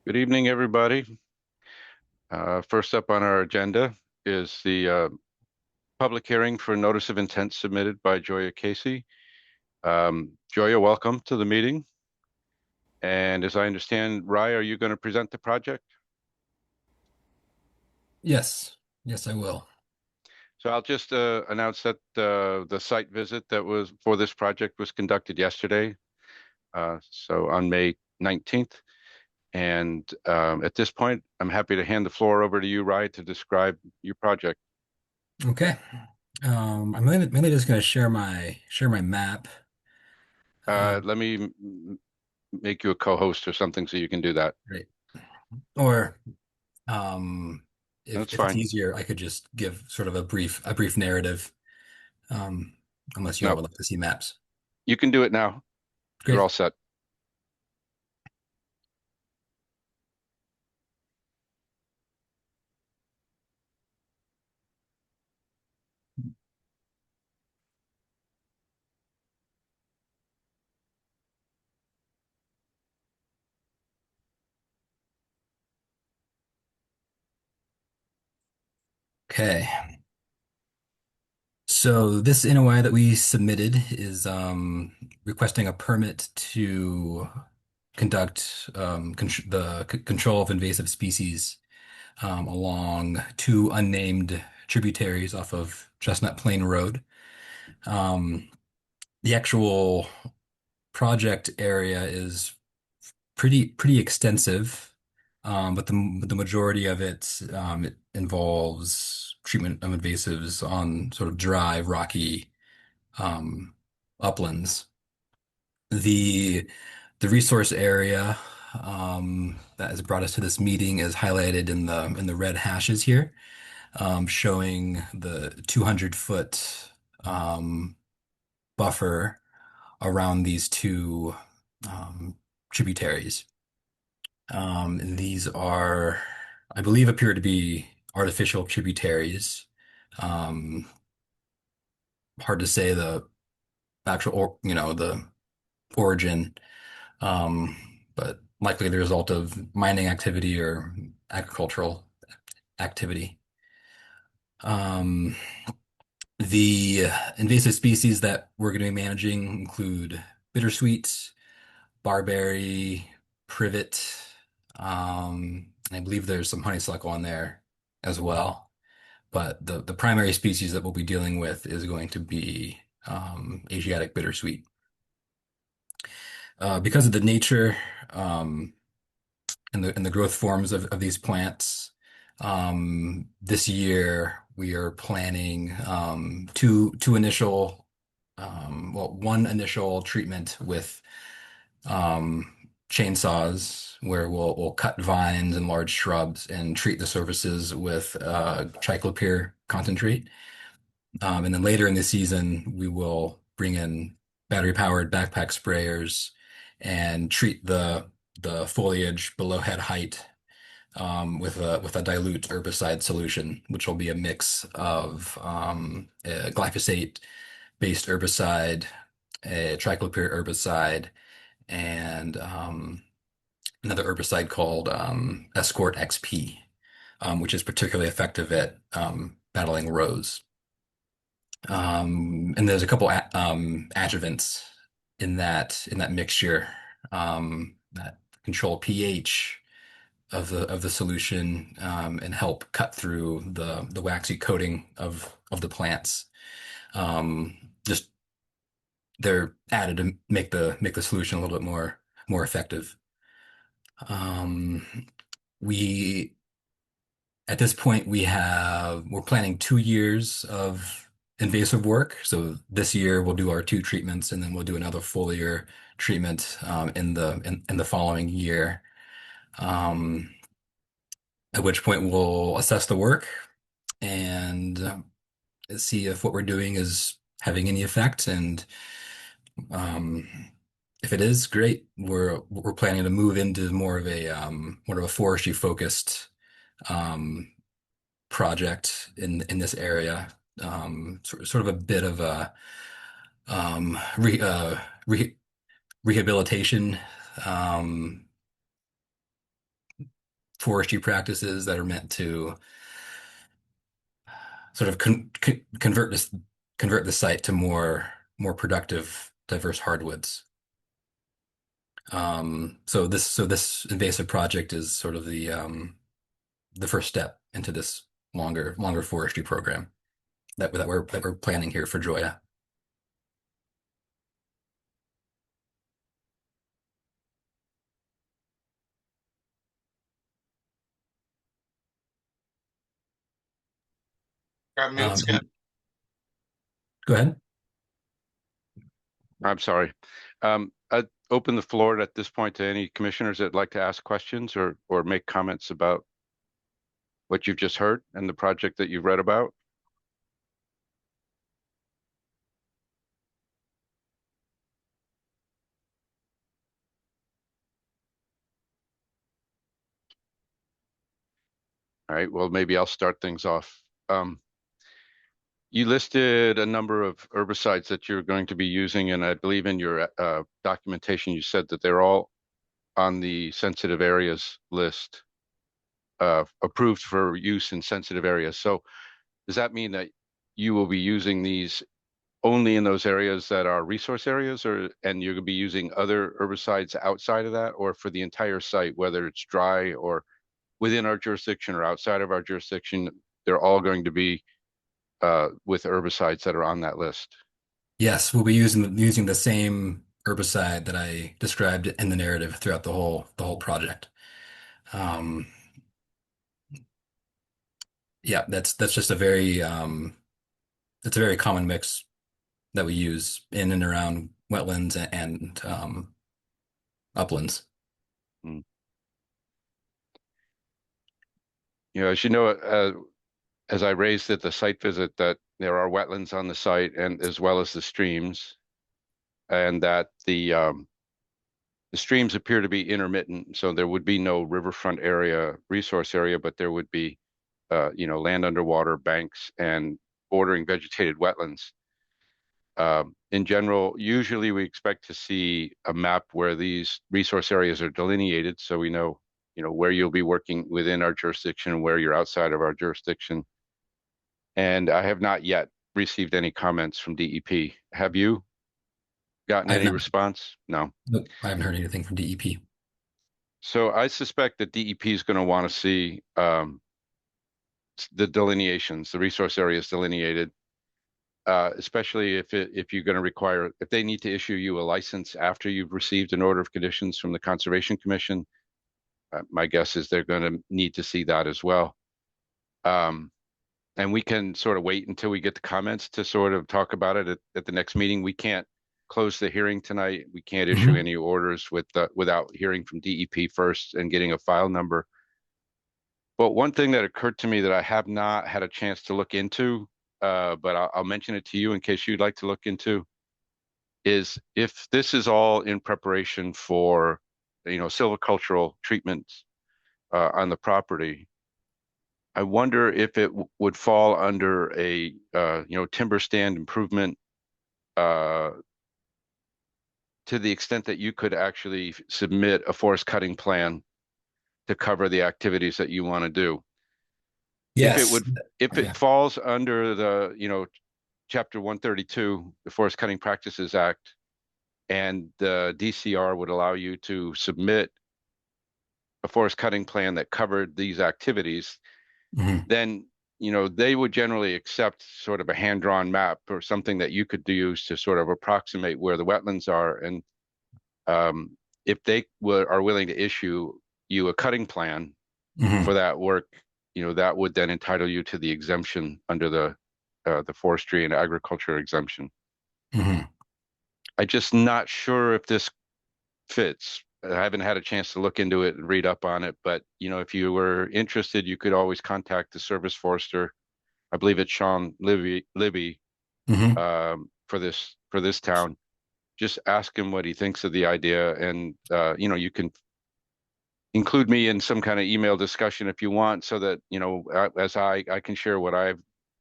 Good evening, everybody. First up on our agenda is the public hearing for notice of intent submitted by Joya Casey. Joya, welcome to the meeting. And as I understand, Rye, are you going to present the project? Yes, yes, I will. So I'll just announce that the site visit that was for this project was conducted yesterday, so on May 19th. And at this point, I'm happy to hand the floor over to you, Rye, to describe your project. Okay. I'm mainly just going to share my map. Let me make you a co-host or something so you can do that. Right. Or um, if That's if it's fine. easier, I could just give sort of a brief narrative. Um, Unless you all No, would like to see maps. you can do it now. You're Great. all set. Okay. So this NOI that we submitted is requesting a permit to conduct control of invasive species along two unnamed tributaries off of Chestnut Plain Road. Um, the actual project area is pretty extensive, but the majority of it involves treatment of invasives on sort of dry, rocky um, uplands. The the resource area that has brought us to this meeting is highlighted in the red hashes here, showing the 200-foot buffer around these two um, tributaries. And these are, I believe, appear to be artificial tributaries. Um, Hard to say the actual, the origin, but likely the result of mining activity or agricultural activity. Um, the invasive species that we're going to be managing include bittersweet, barberry, privet. I believe there's some honeysuckle on there as well. But the primary species that we'll be dealing with is going to be Asiatic bittersweet. Because of the nature um, and the growth forms of these plants, this year we are planning two initial, well, one initial treatment with chainsaws where we'll cut vines and large shrubs and treat the surfaces with triclopyr concentrate. And then later in the season, we will bring in battery-powered backpack sprayers and treat the foliage below head height with a dilute herbicide solution, which will be a mix of a glyphosate-based herbicide, a triclopyr herbicide, and another herbicide called Escort XP, which is particularly effective at battling rows. And there's a couple adjuvants in that mixture that control pH of the solution and help cut through the waxy coating of the plants. Just they're added to make the solution a little bit more effective. Um, we At this point, we're planning 2 years of invasive work. So this year we'll do our two treatments, and then we'll do another full year treatment in the following year. Um, at which point we'll assess the work and see if what we're doing is having any effect. And um, if it is, great. We're planning to move into more of a forestry focused um, project in this area. Sort of a bit of a um, re, re, rehabilitation um, forestry practices that are meant to sort of convert the site to more productive, diverse hardwoods. So this invasive project is sort of the first step into this longer forestry program that we're planning here for Joya. Got muted, Scott. And go ahead. I'm sorry. I'd open the floor at this point to any commissioners that'd like to ask questions or make comments about what you've just heard and the project that you've read about. All right, well, maybe I'll start things off. You listed a number of herbicides that you're going to be using, and I believe in your documentation you said that they're all on the sensitive areas list, approved for use in sensitive areas. So does that mean that you will be using these only in those areas that are resource areas, or and you're going to be using other herbicides outside of that, or for the entire site, whether it's dry or within our jurisdiction or outside of our jurisdiction, they're all going to be with herbicides that are on that list? Yes, we'll be using the same herbicide that I described in the narrative throughout the whole project. Um, yeah, that's just a very it's a very common mix that we use in and around wetlands and uplands. Mm. As you know, as I raised at the site visit, that there are wetlands on the site and as well as the streams, and that the streams appear to be intermittent, so there would be no riverfront area, resource area, but there would be, land underwater, banks, and bordering vegetated wetlands. In general, usually we expect to see a map where these resource areas are delineated, so we know, where you'll be working within our jurisdiction and where you're outside of our jurisdiction. And I have not yet received any comments from DEP. Have you gotten I have any not, response? No. nope, I haven't heard anything from DEP. So I suspect that DEP is going to want to see the delineations, the resource areas delineated, especially if you're going to require, if they need to issue you a license after you've received an order of conditions from the Conservation Commission. My guess is they're going to need to see that as well. Um, and we can sort of wait until we get the comments to sort of talk about it at the next meeting. We can't close the hearing tonight. We can't issue Hmm. any orders without hearing from DEP first and getting a file number. But one thing that occurred to me that I have not had a chance to look into, but I'll mention it to you in case you'd like to look into, is if this is all in preparation for, silvicultural treatments on the property. I wonder if it would fall under a, timber stand improvement, uh, to the extent that you could actually submit a forest cutting plan to cover the activities that you want to do. If it Yes. would, if it Yeah. falls under the, Chapter 132, the Forest Cutting Practices Act, and the DCR would allow you to submit a forest cutting plan that covered these activities, Hmm. then they would generally accept sort of a hand-drawn map or something that you could use to sort of approximate where the wetlands are. And if they are willing to issue you a cutting plan for Hmm. that work, that would then entitle you to the exemption under the forestry and agriculture exemption. Hmm. I'm just not sure if this fits. I haven't had a chance to look into it and read up on it, but if you were interested, you could always contact the service forester. I believe it's Sean Libby, Hmm. for this town. Just ask him what he thinks of the idea, and you can include me in some kind of email discussion if you want, so that as I can share what I've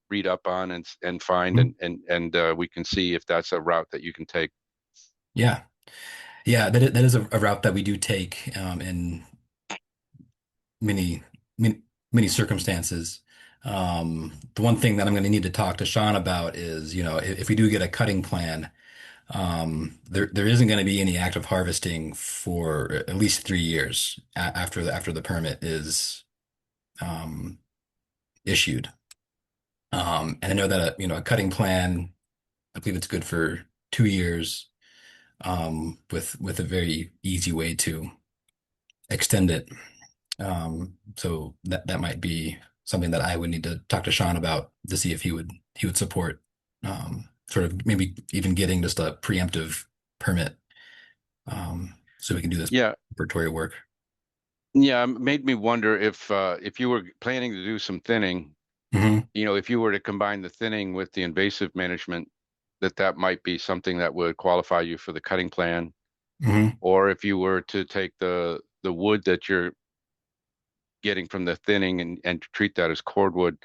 read up on and find, and we can see if that's a route that you can take. Yeah. Yeah, that is a route that we do take, and many, many, many circumstances. The one thing that I'm going to need to talk to Sean about is, if we do get a cutting plan, there isn't going to be any active harvesting for at least 3 years after the permit is um, issued. And I know that a cutting plan, I believe it's good for 2 years, with a very easy way to extend it. So that might be something that I would need to talk to Sean about to see if he would support, sort of maybe even getting just a preemptive permit, so we can do this Yeah, preparatory work. yeah, it made me wonder if you were planning to do some thinning, Hmm. if you were to combine the thinning with the invasive management, that might be something that would qualify you for the cutting plan. Hmm. Or if you were to take the wood that you're getting from the thinning and treat that as cordwood,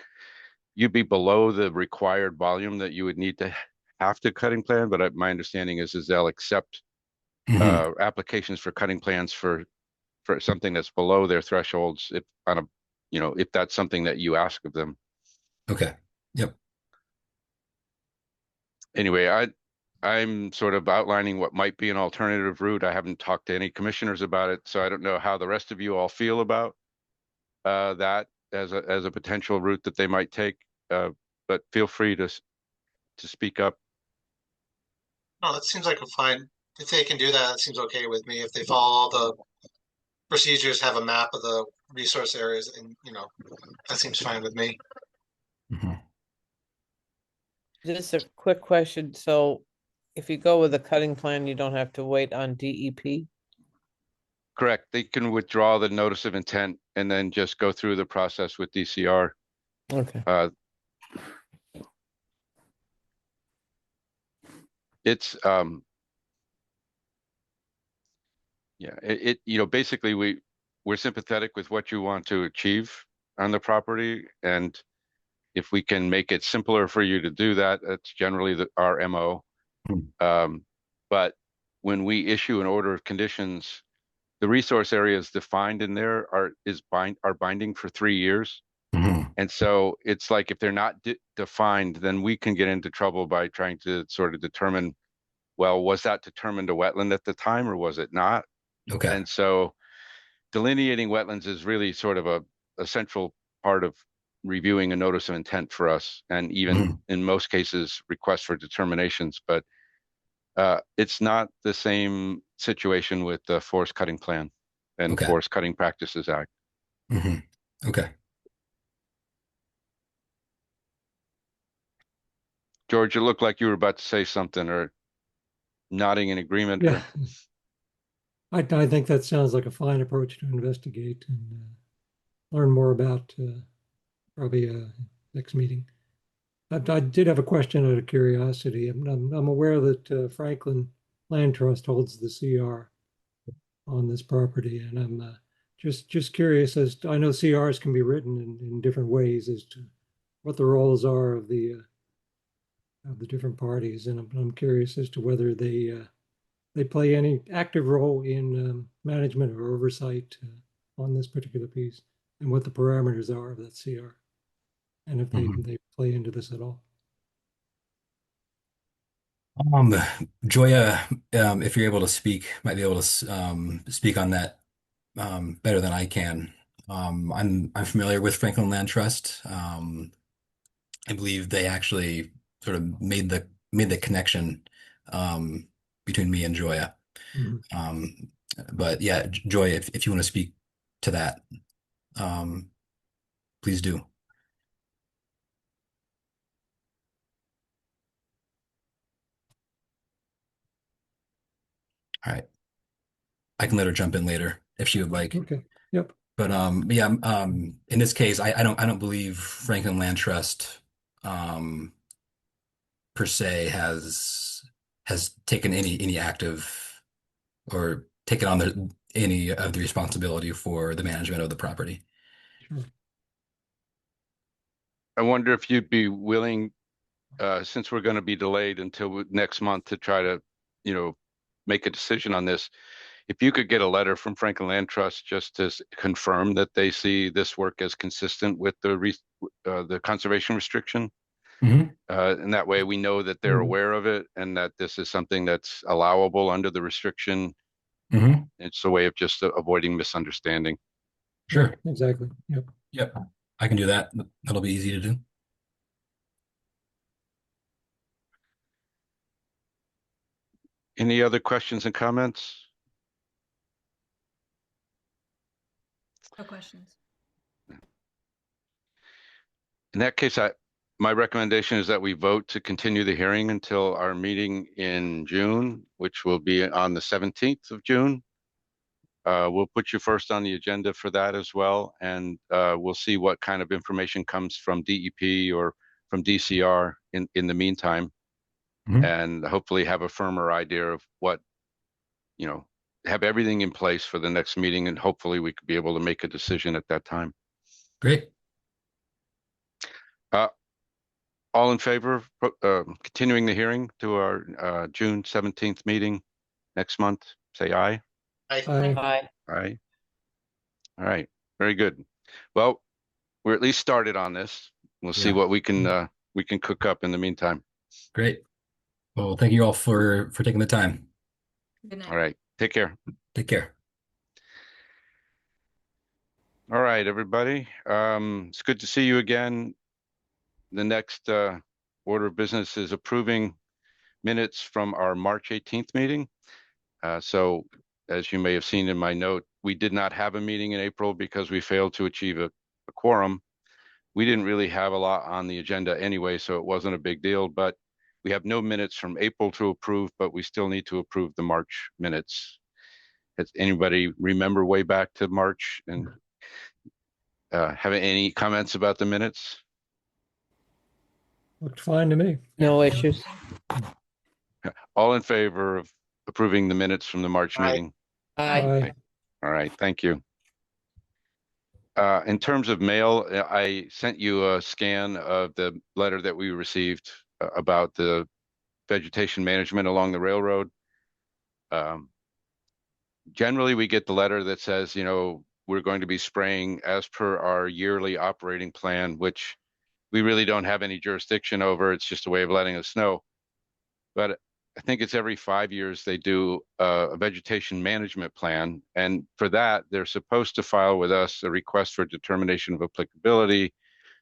you'd be below the required volume that you would need to have to cutting plan. But my understanding is they'll accept Hmm. applications for cutting plans for something that's below their thresholds if on a if that's something that you ask of them. Okay. Yep. Anyway, I'm sort of outlining what might be an alternative route. I haven't talked to any commissioners about it, so I don't know how the rest of you all feel about that as a potential route that they might take. But feel free to speak up. No, that seems like a fine. If they can do that, it seems okay with me. If they follow all the procedures, have a map of the resource areas, and that seems fine with me. Hmm. Just a quick question. So if you go with a cutting plan, you don't have to wait on DEP? Correct. They can withdraw the notice of intent and then just go through the process with DCR. Okay. Uh, it's yeah, basically we're sympathetic with what you want to achieve on the property, and if we can make it simpler for you to do that, that's generally our MO. Um, but when we issue an order of conditions, the resource areas defined in there are binding for 3 years. Hmm. And so it's like if they're not defined, then we can get into trouble by trying to sort of determine, well, was that determined a wetland at the time or was it not? Okay. And so delineating wetlands is really sort of a central part of reviewing a notice of intent for us, and even Hmm. in most cases, requests for determinations. But it's not the same situation with the Forest Cutting Plan and Okay. Forest Cutting Practices Act. Hmm. Okay. George, you look like you were about to say something or nodding in agreement Yeah, or I think that sounds like a fine approach to investigate and learn more about probably next meeting. I did have a question out of curiosity. I'm aware that Franklin Land Trust holds the CR on this property, and I'm just curious as to, I know CRs can be written in different ways as to what the roles are of the different parties, and I'm curious as to whether they play any active role in management or oversight on this particular piece, and what the parameters are of that CR, and if Hmm. they play into this at all. Um, Joya, if you're able to speak, might be able to speak on that better than I can. I'm familiar with Franklin Land Trust. I believe they actually sort of made the connection um, between me and Joya. Mhm. Um, but yeah, Joya, if you want to speak to that, um, please do. All right, I can let her jump in later if she would like. Okay. Yep. But yeah, in this case, I don't believe Franklin Land Trust um, per se has taken any active or taken on any of the responsibility for the management of the property. Sure. I wonder if you'd be willing, since we're going to be delayed until next month to try to, you know, make a decision on this. if you could get a letter from Franklin Land Trust just to confirm that they see this work as consistent with the conservation restriction, Hmm. and that way we know that they're Mhm. aware of it and that this is something that's allowable under the restriction. Hmm. It's a way of just avoiding misunderstanding. Sure. Exactly. Yep. Yep. I can do that. That'll be easy to do. Any other questions and comments? No questions. In that case, my recommendation is that we vote to continue the hearing until our meeting in June, which will be on the 17th of June. We'll put you first on the agenda for that as well, and we'll see what kind of information comes from DEP or from DCR in the meantime, Mhm. and hopefully have a firmer idea of what, have everything in place for the next meeting, and hopefully we could be able to make a decision at that time. Great. Uh, all in favor of continuing the hearing to our June 17th meeting next month, say aye. I Aye. Aye. All right. Very good. Well, we're at least started on this. We'll see Yeah. what we can cook up in the meantime. Great. Well, thank you all for taking the time. Good night. All right. Take care. Take care. All right, everybody. It's good to see you again. The next order of business is approving minutes from our March 18th meeting. So as you may have seen in my note, we did not have a meeting in April because we failed to achieve a quorum. We didn't really have a lot on the agenda anyway, so it wasn't a big deal, but we have no minutes from April to approve, but we still need to approve the March minutes. Does anybody remember way back to March and have any comments about the minutes? Looked fine to me. No issues. All in favor of approving the minutes from the March Aye. meeting? Aye. Aye. All right, thank you. In terms of mail, I sent you a scan of the letter that we received about the vegetation management along the railroad. Um, Generally, we get the letter that says, we're going to be spraying as per our yearly operating plan, which we really don't have any jurisdiction over. It's just a way of letting us know. But I think it's every 5 years they do a vegetation management plan. And for that, they're supposed to file with us a request for determination of applicability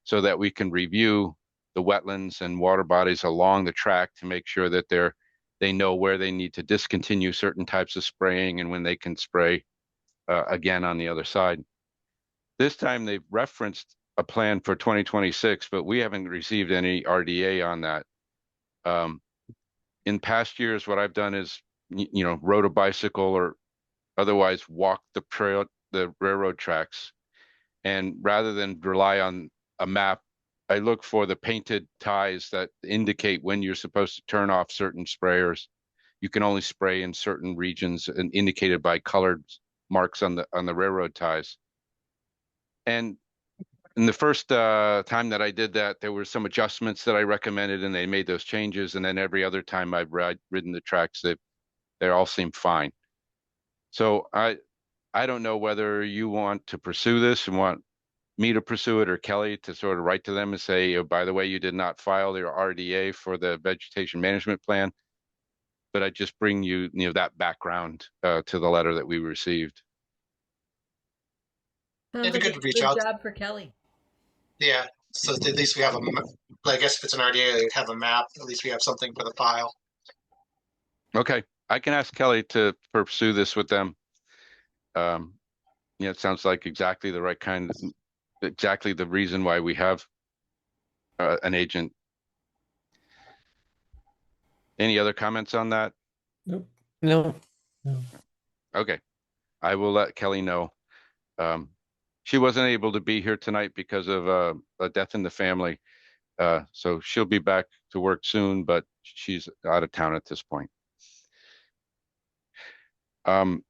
so that we can review the wetlands and water bodies along the track to make sure that they know where they need to discontinue certain types of spraying and when they can spray again on the other side. This time they've referenced a plan for 2026, but we haven't received any RDA on that. Um, in past years, what I've done is, rode a bicycle or otherwise walked the railroad tracks. And rather than rely on a map, I look for the painted ties that indicate when you're supposed to turn off certain sprayers. You can only spray in certain regions and indicated by colored marks on the railroad ties. And in the first time that I did that, there were some adjustments that I recommended, and they made those changes. And then every other time I've ridden the tracks, they all seem fine. So I don't know whether you want to pursue this and want me to pursue it or Kelly to sort of write to them and say, oh, by the way, you did not file your RDA for the vegetation management plan. But I just bring that background to the letter that we received. Sounds it'd be like good a to reach good out. job for Kelly. Yeah. So at least we have I guess if it's an RDA, they'd have a map. At least we have something for the file. Okay, I can ask Kelly to pursue this with them. It sounds like exactly the right kind, exactly the reason why we have an agent. Any other comments on that? Nope. No. No. Okay, I will let Kelly know. She wasn't able to be here tonight because of a death in the family. So she'll be back to work soon, but she's out of town at this point. And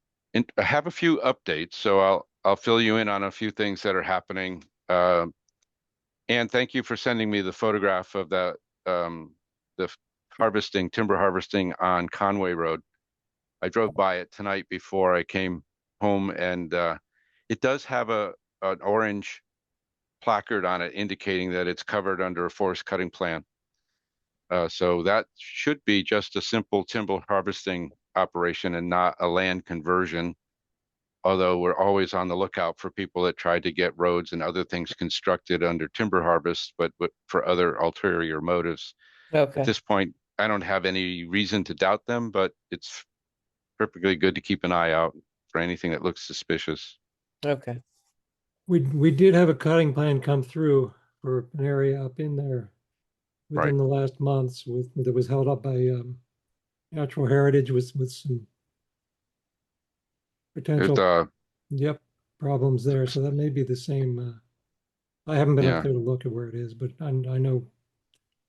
I have a few updates, so I'll fill you in on a few things that are happening. And thank you for sending me the photograph of the timber harvesting on Conway Road. I drove by it tonight before I came home, and it does have an orange placard on it indicating that it's covered under a forest cutting plan. So that should be just a simple timber harvesting operation and not a land conversion. Although we're always on the lookout for people that try to get roads and other things constructed under timber harvest, but for other ulterior motives. At Okay, this point, I don't have any reason to doubt them, but it's perfectly good to keep an eye out for anything that looks suspicious. okay. We did have a cutting plan come through for an area up in there Right. within the last months that was held up by natural heritage with some It, potential, yep, problems there. So that may be the same. I haven't been up yeah, there to look at where it is, but I know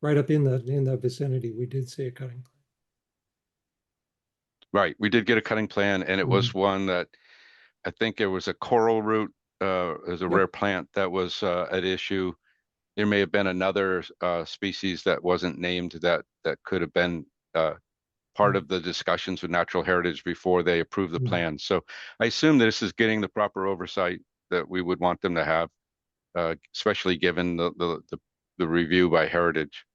right up in that vicinity, we did see a cutting right. We did get a cutting plan, and it plan. was one that I think it was a coral root, as a rare Yep. plant that was at issue. There may have been another species that wasn't named that could have been part Mm. of the discussions with Natural Heritage before they approved the Mm. plan. So I assume this is getting the proper oversight that we would want them to have, especially given the review by Heritage.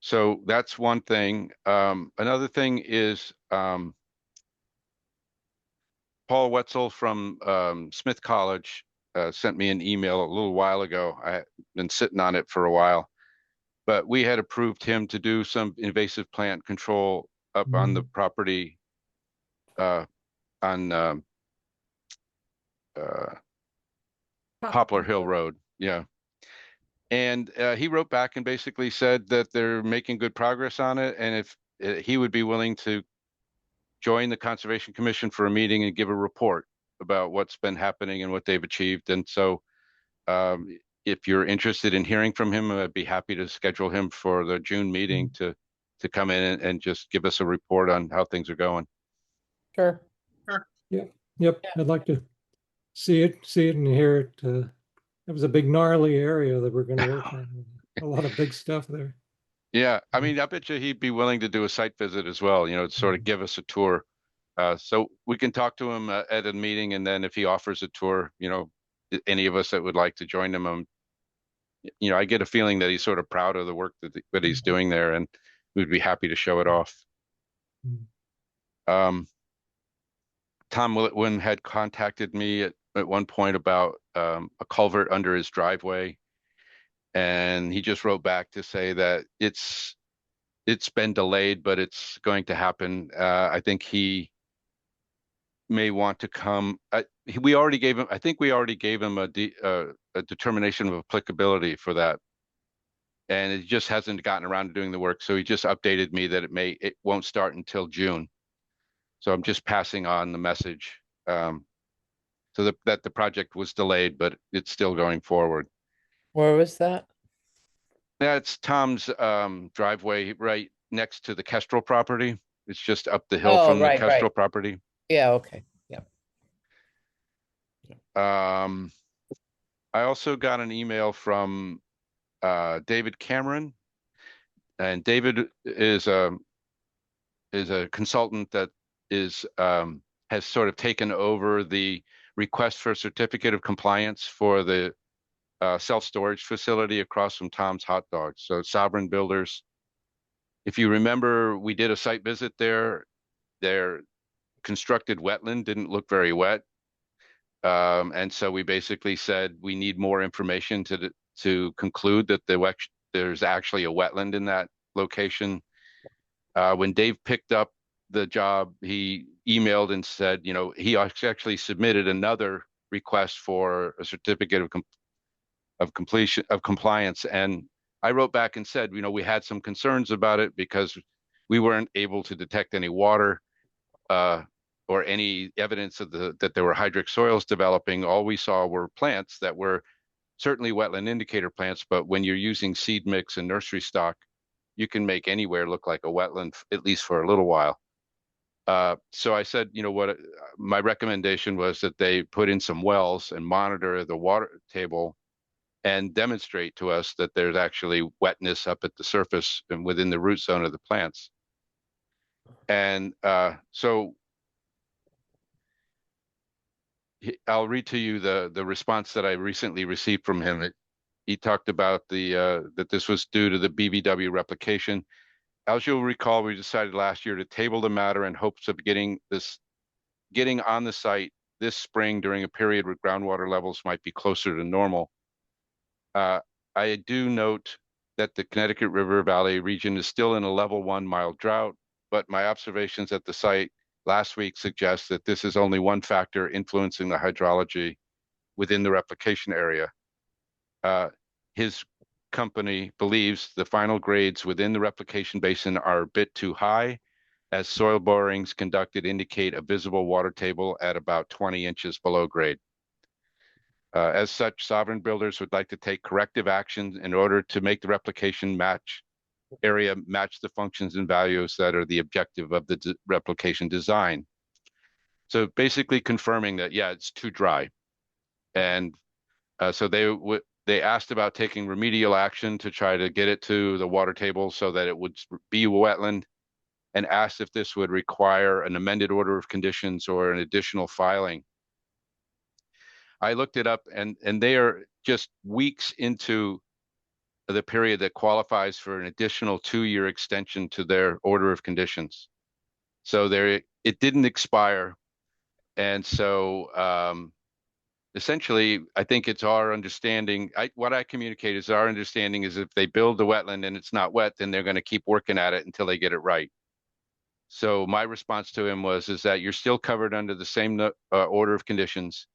So that's one thing. Another thing is Paul Wetzel from Smith College sent me an email a little while ago. I've been sitting on it for a while, but we had approved him to do some invasive plant control up on the Mm. property uh, on uh, Poplar Hill Road. Yeah. And he wrote back and basically said that they're making good progress on it. And if he would be willing to join the Conservation Commission for a meeting and give a report about what's been happening and what they've achieved. And so um, if you're interested in hearing from him, I'd be happy to schedule him for the June meeting Mm. to come in and just give us a report on how things are going. Sure. Yep. Yep. I'd like to see it and hear it. It was a big gnarly area that we're going to work on. A lot of big stuff there. Yeah, I Mm. mean, I bet you he'd be willing to do a site visit as well, to sort of Mm. give us a tour. So we can talk to him at a meeting, and then if he offers a tour, any of us that would like to join him, I get a feeling that he's sort of proud of the work that he's doing there, and we'd be happy to show it off. Mm. Um, Tom Whitwin had contacted me at one point about a culvert under his driveway, and he just wrote back to say that it's been delayed, but it's going to happen. I think he may want to come. We already gave him. I think we already gave him a determination of applicability for that, and it just hasn't gotten around to doing the work. So he just updated me that it won't start until June. So I'm just passing on the message, so that the project was delayed, but it's still going forward. Where was that? That's Tom's driveway right next to the Kestrel property. It's just up the hill Oh, from the right, Kestrel right. property. Yeah, okay. Yeah. Um, I also got an email from David Cameron, and David is a consultant that is has sort of taken over the request for a certificate of compliance for the self-storage facility across from Tom's Hot Dogs. So Sovereign Builders. If you remember, we did a site visit there. Their constructed wetland didn't look very wet. And so we basically said we need more information to conclude that there's actually a wetland in that location. When Dave picked up the job, he emailed and said, he actually submitted another request for a certificate of completion of compliance. And I wrote back and said, we had some concerns about it because we weren't able to detect any water uh, or any evidence that there were hydric soils developing. All we saw were plants that were certainly wetland indicator plants, but when you're using seed mix and nursery stock, you can make anywhere look like a wetland, at least for a little while. So I said, what my recommendation was that they put in some wells and monitor the water table and demonstrate to us that there's actually wetness up at the surface and within the root zone of the plants. And so I'll read to you the response that I recently received from him. He talked about the that this was due to the BVW replication. As you'll recall, we decided last year to table the matter in hopes of getting on the site this spring during a period where groundwater levels might be closer to normal. I do note that the Connecticut River Valley region is still in a level 1 mild drought, but my observations at the site last week suggest that this is only one factor influencing the hydrology within the replication area. His company believes the final grades within the replication basin are a bit too high, as soil borings conducted indicate a visible water table at about 20 inches below grade. As such, sovereign builders would like to take corrective actions in order to make the replication area match the functions and values that are the objective of the replication design. So basically confirming that, yeah, it's too dry. And so they asked about taking remedial action to try to get it to the water table so that it would be wetland, and asked if this would require an amended order of conditions or an additional filing. I looked it up, and they are just weeks into the period that qualifies for an additional 2-year extension to their order of conditions. So it didn't expire. And so essentially, I think it's our understanding. What I communicate is our understanding is if they build the wetland and it's not wet, then they're going to keep working at it until they get it right. So my response to him is that you're still covered under the same order of conditions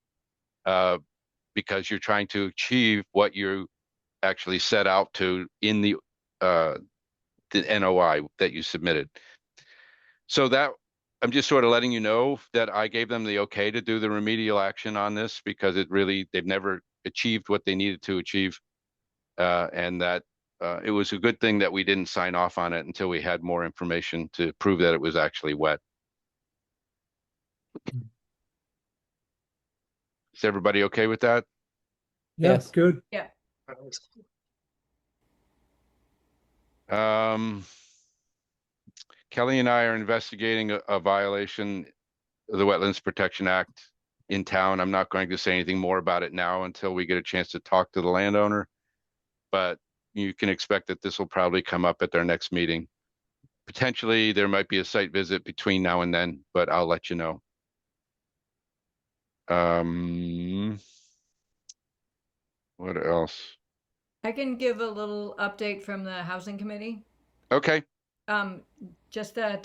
because you're trying to achieve what you actually set out to in the NOI that you submitted. So that I'm just sort of letting you know that I gave them the okay to do the remedial action on this because they've never achieved what they needed to achieve, and that it was a good thing that we didn't sign off on it until we had more information to prove that it was actually wet. Is everybody okay with that? Yeah, Yes. good. Yeah. Kelly and I are investigating a violation of the Wetlands Protection Act in town. I'm not going to say anything more about it now until we get a chance to talk to the landowner, but you can expect that this will probably come up at their next meeting. Potentially, there might be a site visit between now and then, but I'll let you know. What else? I can give a little update from the housing committee. Okay. Just that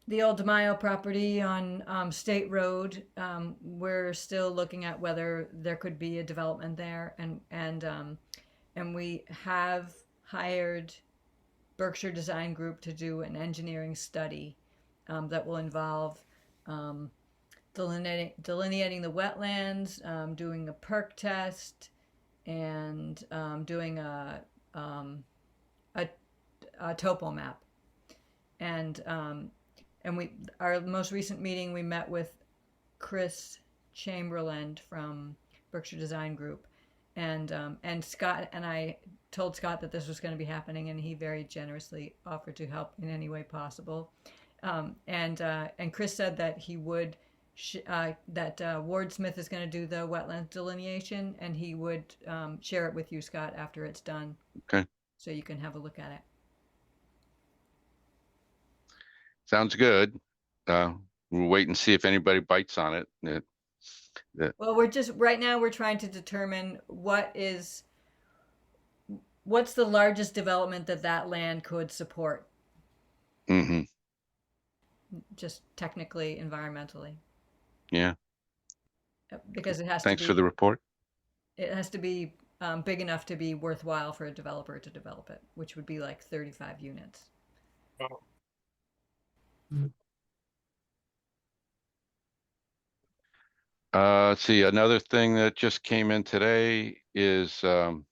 the old DeMaio property on State Road, we're still looking at whether there could be a development there, and we have hired Berkshire Design Group to do an engineering study that will involve delineating the wetlands, doing a perk test, and doing a topo map. And our most recent meeting, we met with Chris Chamberlain from Berkshire Design Group, and Scott and I told Scott that this was going to be happening, and he very generously offered to help in any way possible. And Chris said that he would that Ward Smith is going to do the wetland delineation, and he would share it with you, Scott, after it's done. Okay. So you can have a look at it. Sounds good. We'll wait and see if anybody bites on it. Well, right now we're trying to determine what's the largest development that land could support. Mm-hmm. Just technically, environmentally. Yeah. Because it has Thanks to be. for the report. It has to be big enough to be worthwhile for a developer to develop it, which would be like 35 units. Let's see. Another thing that just came in today is that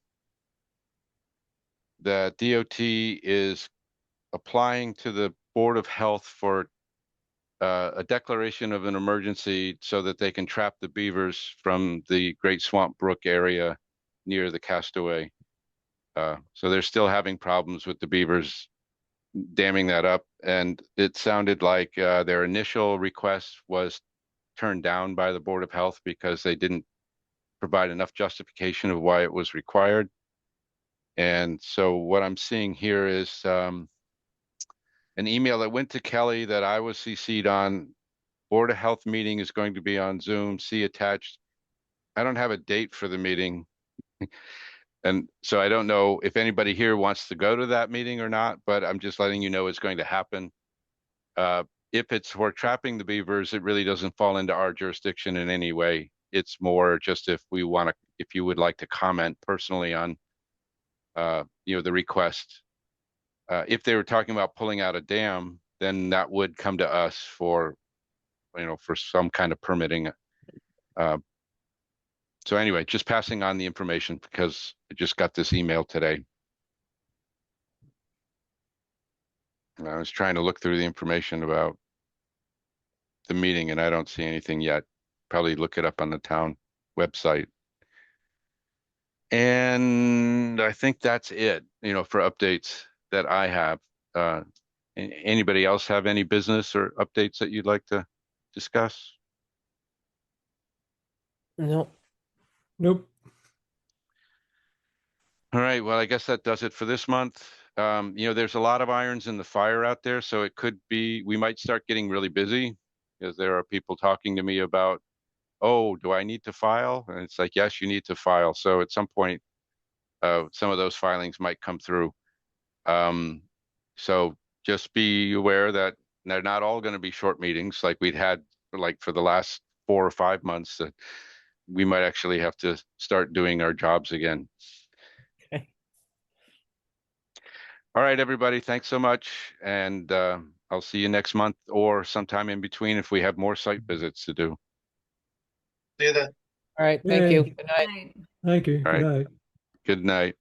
DOT is applying to the Board of Health for a declaration of an emergency so that they can trap the beavers from the Great Swamp Brook area near the Castaway. So they're still having problems with the beavers damming that up. And it sounded like their initial request was turned down by the Board of Health because they didn't provide enough justification of why it was required. And so what I'm seeing here is an email that went to Kelly that I was CC'd on. Board of Health meeting is going to be on Zoom. See attached. I don't have a date for the meeting. And so I don't know if anybody here wants to go to that meeting or not, but I'm just letting you know it's going to happen. If it's for trapping the beavers, it really doesn't fall into our jurisdiction in any way. It's more just if we want to, if you would like to comment personally on, the request. If they were talking about pulling out a dam, then that would come to us for, for some kind of permitting. So anyway, just passing on the information because I just got this email today. And I was trying to look through the information about the meeting and I don't see anything yet. Probably look it up on the town website. And I think that's it, for updates that I have. Anybody else have any business or updates that you'd like to discuss? No. Nope. All right. Well, I guess that does it for this month. There's a lot of irons in the fire out there, so it could be we might start getting really busy because there are people talking to me about, oh, do I need to file? And it's like, yes, you need to file. So at some point, some of those filings might come through. So just be aware that they're not all going to be short meetings like we'd had like for the last 4 or 5 months. That we might actually have to start doing our jobs again. Okay. All right, everybody. Thanks so much. And I'll see you next month or sometime in between if we have more site visits to do. See you then. All right. Thank you. Yay. Good night. Right. Thank you. All Good right. night. Good night.